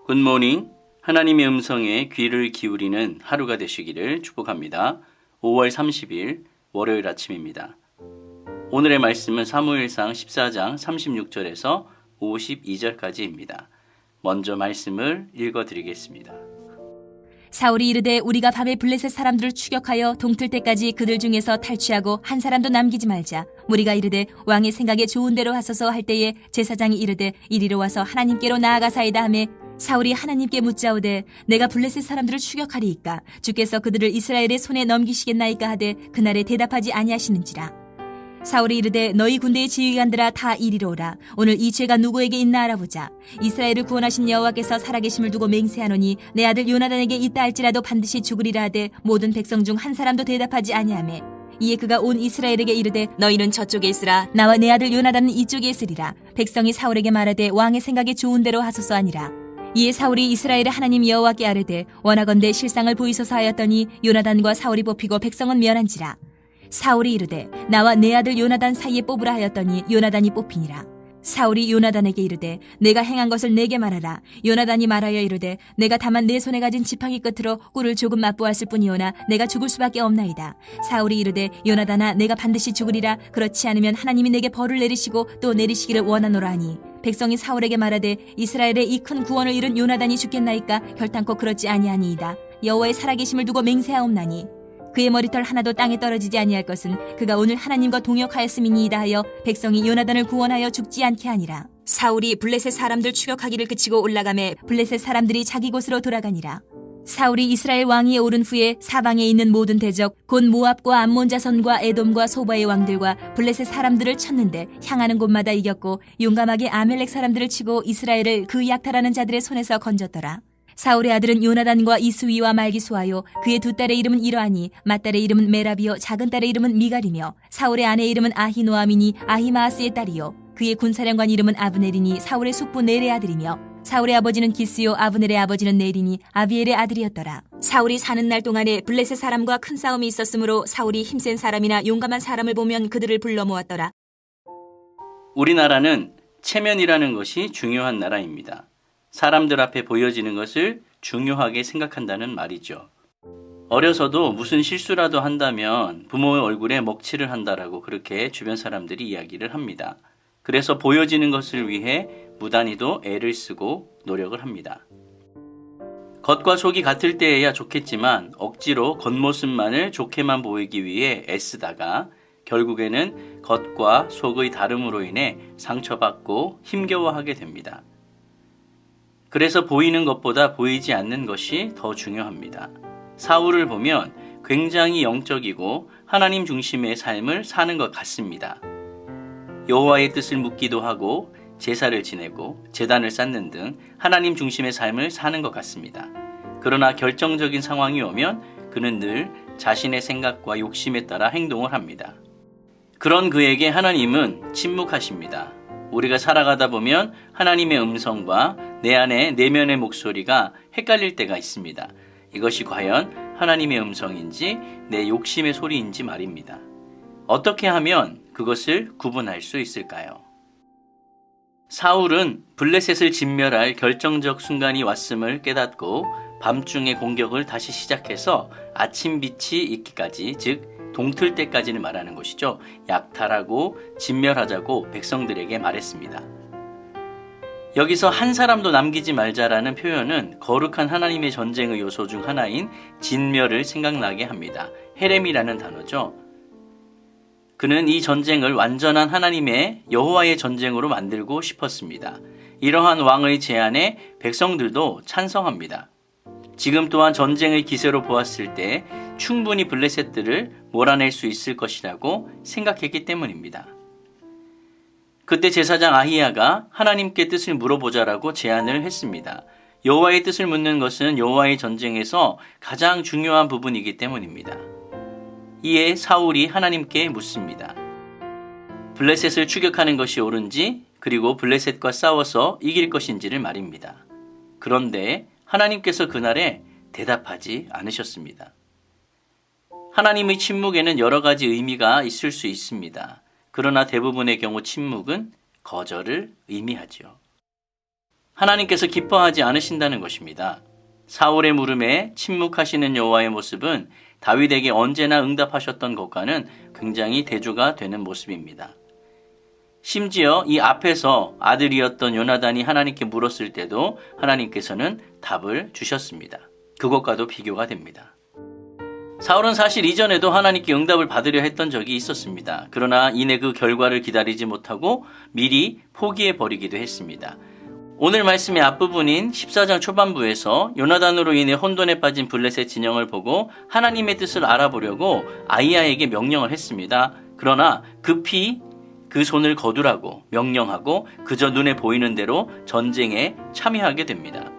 굿모닝. 하나님의 음성에 귀를 기울이는 하루가 되시기를 축복합니다. 5월 30일 월요일 아침입니다. 오늘의 말씀은 사무엘상 14장 36절에서 52절까지입니다. 먼저 말씀을 읽어드리겠습니다. 사울이 이르되 우리가 밤에 블레셋 사람들을 추격하여 동틀 때까지 그들 중에서 탈취하고 한 사람도 남기지 말자. 무리가 이르되 왕의 생각에 좋은 대로 하소서 할 때에 제사장이 이르되 이리로 와서 하나님께로 나아가사이다 하매 사울이 하나님께 묻자오되 내가 블레셋 사람들을 추격하리이까 주께서 그들을 이스라엘의 손에 넘기시겠나이까 하되 그날에 대답하지 아니하시는지라. 사울이 이르되 너희 군대의 지휘관들아 다 이리로 오라. 오늘 이 죄가 누구에게 있나 알아보자. 이스라엘을 구원하신 여호와께서 살아계심을 두고 맹세하노니 내 아들 요나단에게 있다 할지라도 반드시 죽으리라 하되 모든 백성 중 한 사람도 대답하지 아니하매 이에 그가 온 이스라엘에게 이르되 너희는 저쪽에 있으라. 나와 내 아들 요나단은 이쪽에 있으리라. 백성이 사울에게 말하되 왕의 생각에 좋은 대로 하소서 하니라. 이에 사울이 이스라엘의 하나님 여호와께 아뢰되 원하건대 실상을 보이소서 하였더니 요나단과 사울이 뽑히고 백성은 멸한지라. 사울이 이르되 나와 내 아들 요나단 사이에 뽑으라 하였더니 요나단이 뽑히니라. 사울이 요나단에게 이르되 내가 행한 것을 내게 말하라. 요나단이 말하여 이르되 내가 다만 내 손에 가진 지팡이 끝으로 꿀을 조금 맛보았을 뿐이오나 내가 죽을 수밖에 없나이다. 사울이 이르되 요나단아 내가 반드시 죽으리라. 그렇지 않으면 하나님이 내게 벌을 내리시고 또 내리시기를 원하노라 하니 백성이 사울에게 말하되 이스라엘의 이 큰 구원을 이룬 요나단이 죽겠나이까 결탄코 그렇지 아니하니이다. 여호와의 살아계심을 두고 맹세하옵나니 그의 머리털 하나도 땅에 떨어지지 아니할 것은 그가 오늘 하나님과 동역하였음이니이다 하여 백성이 요나단을 구원하여 죽지 않게 하니라. 사울이 블레셋 사람들 추격하기를 그치고 올라가매 블레셋 사람들이 자기 곳으로 돌아가니라. 사울이 이스라엘 왕위에 오른 후에 사방에 있는 모든 대적 곧 모압과 암몬 자손과 에돔과 소바의 왕들과 블레셋 사람들을 쳤는데 향하는 곳마다 이겼고 용감하게 아멜렉 사람들을 치고 이스라엘을 그 약탈하는 자들의 손에서 건졌더라. 사울의 아들은 요나단과 이스위와 말기수하요 그의 두 딸의 이름은 이러하니 맏딸의 이름은 메라비요 작은 딸의 이름은 미갈이며 사울의 아내의 이름은 아히노아미니 아히마아스의 딸이요 그의 군사령관 이름은 아브넬이니 사울의 숙부 넬의 아들이며 사울의 아버지는 기스요 아브넬의 아버지는 넬이니 아비엘의 아들이었더라. 사울이 사는 날 동안에 블레셋 사람과 큰 싸움이 있었으므로 사울이 힘센 사람이나 용감한 사람을 보면 그들을 불러 모았더라. 우리나라는 체면이라는 것이 중요한 나라입니다. 사람들 앞에 보여지는 것을 중요하게 생각한다는 말이죠. 어려서도 무슨 실수라도 한다면 부모의 얼굴에 먹칠을 한다라고 그렇게 주변 사람들이 이야기를 합니다. 그래서 보여지는 것을 위해 무단히도 애를 쓰고 노력을 합니다. 겉과 속이 같을 때에야 좋겠지만 억지로 겉모습만을 좋게만 보이기 위해 애쓰다가 결국에는 겉과 속의 다름으로 인해 상처받고 힘겨워하게 됩니다. 그래서 보이는 것보다 보이지 않는 것이 더 중요합니다. 사울을 보면 굉장히 영적이고 하나님 중심의 삶을 사는 것 같습니다. 여호와의 뜻을 묻기도 하고 제사를 지내고 제단을 쌓는 등 하나님 중심의 삶을 사는 것 같습니다. 그러나 결정적인 상황이 오면 그는 늘 자신의 생각과 욕심에 따라 행동을 합니다. 그런 그에게 하나님은 침묵하십니다. 우리가 살아가다 보면 하나님의 음성과 내 안에 내면의 목소리가 헷갈릴 때가 있습니다. 이것이 과연 하나님의 음성인지 내 욕심의 소리인지 말입니다. 어떻게 하면 그것을 구분할 수 있을까요? 사울은 블레셋을 진멸할 결정적 순간이 왔음을 깨닫고 밤중에 공격을 다시 시작해서 아침빛이 있기까지 즉 동틀 때까지는 말하는 것이죠. 약탈하고 진멸하자고 백성들에게 말했습니다. 여기서 한 사람도 남기지 말자라는 표현은 거룩한 하나님의 전쟁의 요소 중 하나인 진멸을 생각나게 합니다. 헤렘이라는 단어죠. 그는 이 전쟁을 완전한 하나님의 여호와의 전쟁으로 만들고 싶었습니다. 이러한 왕의 제안에 백성들도 찬성합니다. 지금 또한 전쟁의 기세로 보았을 때 충분히 블레셋들을 몰아낼 수 있을 것이라고 생각했기 때문입니다. 그때 제사장 아히야가 하나님께 뜻을 물어보자라고 제안을 했습니다. 여호와의 뜻을 묻는 것은 여호와의 전쟁에서 가장 중요한 부분이기 때문입니다. 이에 사울이 하나님께 묻습니다. 블레셋을 추격하는 것이 옳은지 그리고 블레셋과 싸워서 이길 것인지를 말입니다. 그런데 하나님께서 그날에 대답하지 않으셨습니다. 하나님의 침묵에는 여러 가지 의미가 있을 수 있습니다. 그러나 대부분의 경우 침묵은 거절을 의미하죠. 하나님께서 기뻐하지 않으신다는 것입니다. 사울의 물음에 침묵하시는 여호와의 모습은 다윗에게 언제나 응답하셨던 것과는 굉장히 대조가 되는 모습입니다. 심지어 이 앞에서 아들이었던 요나단이 하나님께 물었을 때도 하나님께서는 답을 주셨습니다. 그것과도 비교가 됩니다. 사울은 사실 이전에도 하나님께 응답을 받으려 했던 적이 있었습니다. 그러나 이내 그 결과를 기다리지 못하고 미리 포기해버리기도 했습니다. 오늘 말씀의 앞부분인 14장 초반부에서 요나단으로 인해 혼돈에 빠진 블레셋 진영을 보고 하나님의 뜻을 알아보려고 아히야에게 명령을 했습니다. 그러나 급히 그 손을 거두라고 명령하고 그저 눈에 보이는 대로 전쟁에 참여하게 됩니다.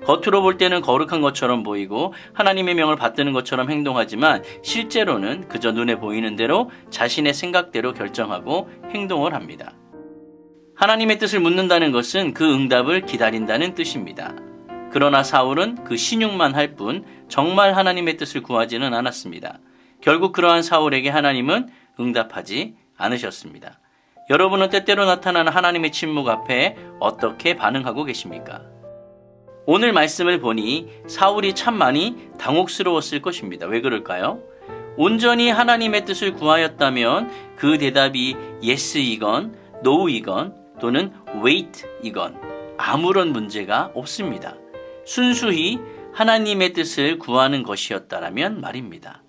겉으로 볼 때는 거룩한 것처럼 보이고 하나님의 명을 받드는 것처럼 행동하지만 실제로는 그저 눈에 보이는 대로 자신의 생각대로 결정하고 행동을 합니다. 하나님의 뜻을 묻는다는 것은 그 응답을 기다린다는 뜻입니다. 그러나 사울은 그 신용만 할 뿐 정말 하나님의 뜻을 구하지는 않았습니다. 결국 그러한 사울에게 하나님은 응답하지 않으셨습니다. 여러분은 때때로 나타나는 하나님의 침묵 앞에 어떻게 반응하고 계십니까? 오늘 말씀을 보니 사울이 참 많이 당혹스러웠을 것입니다. 왜 그럴까요? 온전히 하나님의 뜻을 구하였다면 그 대답이 yes이건 no이건 또는 wait이건 아무런 문제가 없습니다. 순수히 하나님의 뜻을 구하는 것이었다라면 말입니다.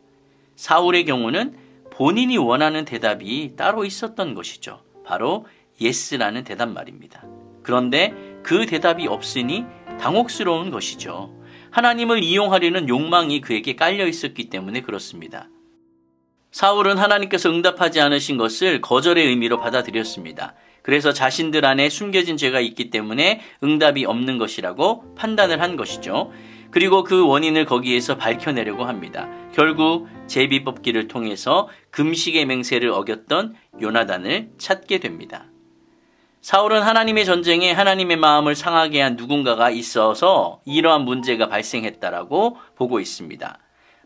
사울의 경우는 본인이 원하는 대답이 따로 있었던 것이죠. 바로 yes라는 대답 말입니다. 그런데 그 대답이 없으니 당혹스러운 것이죠. 하나님을 이용하려는 욕망이 그에게 깔려 있었기 때문에 그렇습니다. 사울은 하나님께서 응답하지 않으신 것을 거절의 의미로 받아들였습니다. 그래서 자신들 안에 숨겨진 죄가 있기 때문에 응답이 없는 것이라고 판단을 한 것이죠. 그리고 그 원인을 거기에서 밝혀내려고 합니다. 결국 제비 뽑기를 통해서 금식의 맹세를 어겼던 요나단을 찾게 됩니다. 사울은 하나님의 전쟁에 하나님의 마음을 상하게 한 누군가가 있어서 이러한 문제가 발생했다라고 보고 있습니다.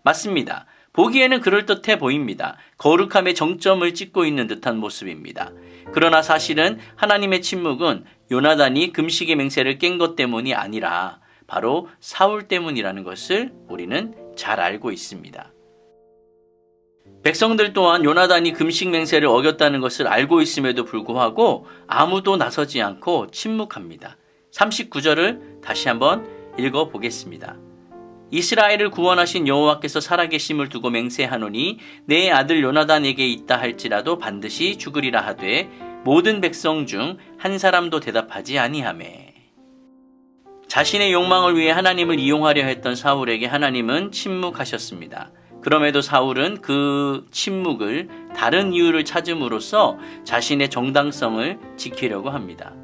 맞습니다. 보기에는 그럴듯해 보입니다. 거룩함의 정점을 찍고 있는 듯한 모습입니다. 그러나 사실은 하나님의 침묵은 요나단이 금식의 맹세를 깬 것 때문이 아니라 바로 사울 때문이라는 것을 우리는 잘 알고 있습니다. 백성들 또한 요나단이 금식 맹세를 어겼다는 것을 알고 있음에도 불구하고 아무도 나서지 않고 침묵합니다. 39절을 다시 한번 읽어보겠습니다. 이스라엘을 구원하신 여호와께서 살아계심을 두고 맹세하노니 내 아들 요나단에게 있다 할지라도 반드시 죽으리라 하되 모든 백성 중 한 사람도 대답하지 아니하매. 자신의 욕망을 위해 하나님을 이용하려 했던 사울에게 하나님은 침묵하셨습니다. 그럼에도 사울은 그 침묵을 다른 이유를 찾음으로써 자신의 정당성을 지키려고 합니다.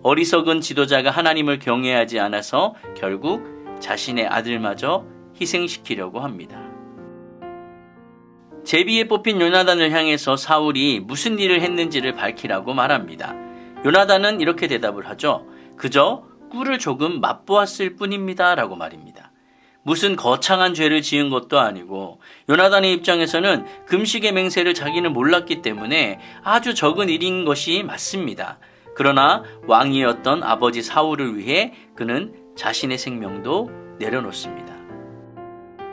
어리석은 지도자가 하나님을 경외하지 않아서 결국 자신의 아들마저 희생시키려고 합니다. 제비에 뽑힌 요나단을 향해서 사울이 무슨 일을 했는지를 밝히라고 말합니다. 요나단은 이렇게 대답을 하죠. 그저 꿀을 조금 맛보았을 뿐입니다 라고 말입니다. 무슨 거창한 죄를 지은 것도 아니고 요나단의 입장에서는 금식의 맹세를 자기는 몰랐기 때문에 아주 적은 일인 것이 맞습니다. 그러나 왕이었던 아버지 사울을 위해 그는 자신의 생명도 내려놓습니다.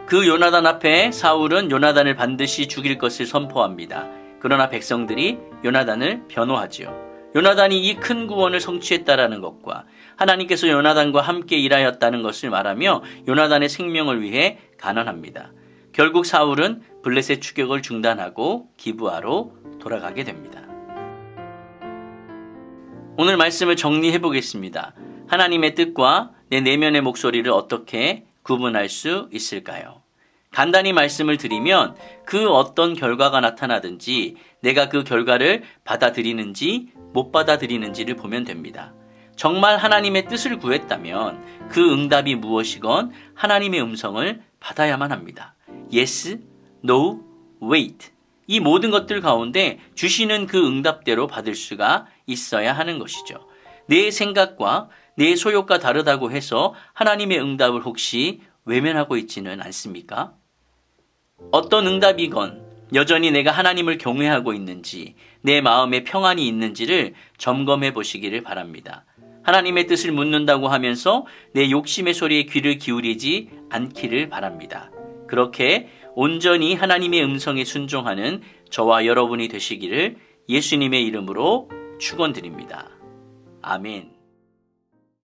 그 요나단 앞에 사울은 요나단을 반드시 죽일 것을 선포합니다. 그러나 백성들이 요나단을 변호하지요. 요나단이 이 큰 구원을 성취했다라는 것과 하나님께서 요나단과 함께 일하였다는 것을 말하며 요나단의 생명을 위해 간언합니다. 결국 사울은 블레셋 추격을 중단하고 기브아로 돌아가게 됩니다. 오늘 말씀을 정리해 보겠습니다. 하나님의 뜻과 내 내면의 목소리를 어떻게 구분할 수 있을까요? 간단히 말씀을 드리면 그 어떤 결과가 나타나든지 내가 그 결과를 받아들이는지 못 받아들이는지를 보면 됩니다. 정말 하나님의 뜻을 구했다면 그 응답이 무엇이건 하나님의 음성을 받아야만 합니다. Yes, No, Wait. 이 모든 것들 가운데 주시는 그 응답대로 받을 수가 있어야 하는 것이죠. 내 생각과 내 소욕과 다르다고 해서 하나님의 응답을 혹시 외면하고 있지는 않습니까? 어떤 응답이건 여전히 내가 하나님을 경외하고 있는지 내 마음에 평안이 있는지를 점검해 보시기를 바랍니다. 하나님의 뜻을 묻는다고 하면서 내 욕심의 소리에 귀를 기울이지 않기를 바랍니다. 그렇게 온전히 하나님의 음성에 순종하는 저와 여러분이 되시기를 예수님의 이름으로 축원드립니다. 아멘.